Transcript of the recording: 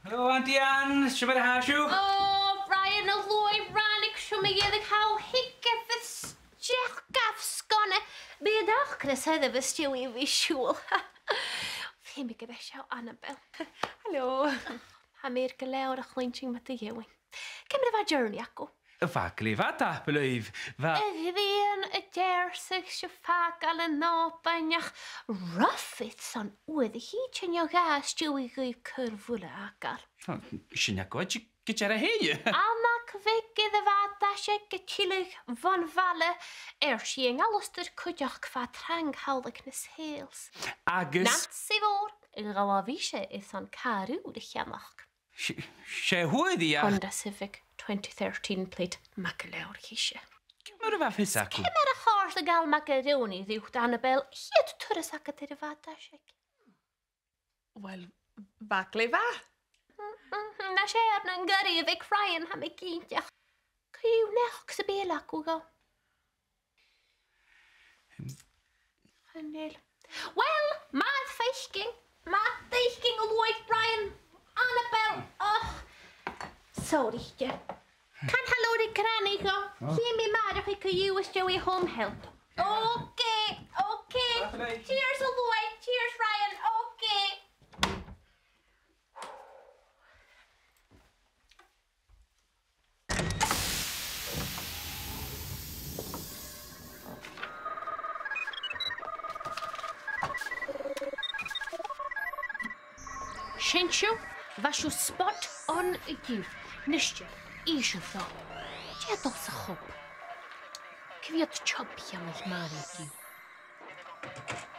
Hello, Auntie Ann. Siwr hasw? Oh, Brian, a lwy rannig siwm i edrych how higaf ys jech gaf sgone. Bydd ach gres hedde fy stiw i fi siwl. Fi mi gyda siaw Annabel. Helo. Ha mi'r gylewr a chlynching ma dy ywyn. Cymryd fa journey acw. Fakli, fa da, believe. Yddi'n y dersig sy'n ffagal yn nobainach. Ruffit son oedd hi ti'n yw gas diw i gwyb cyrfwla agal. Sy'n agor, gyda'r hei. Almac fygydd y fad asio gytilig von fale sy'n alwstyr cwdioch fa trang hawlig nes hils. Agus... Nancy fôr, y gawa fi se eithon carw dy chiamach. Se hwydd i a... Honda Civic 2013 plate Macalewr hisio. Cymryd fa ffys acw? Cymryd y chors y gael macaroni ddiwch Annabel, hyd twrys ac ydyr y fad asio. Wel, baglu fa. Na se ar na'n gyrru y fic Ryan ham ei gyntiach. Cyw nech sy'n bel acw go. Hynnyl. Wel, ma'n ffeisging. Ma'n ffeisging o lwyd Brian. Annabel. Oh. Sorry, ja. Kan hallo de krani go. Hier mi madig ik you is Joey home help. Okay, okay. Cheers Lloyd. Cheers Ryan. Okay. Shinchu, was you spot on a gift. Nishtje, isje zo. Je toch zo goed. Ik weet het chop, jammer, maar ik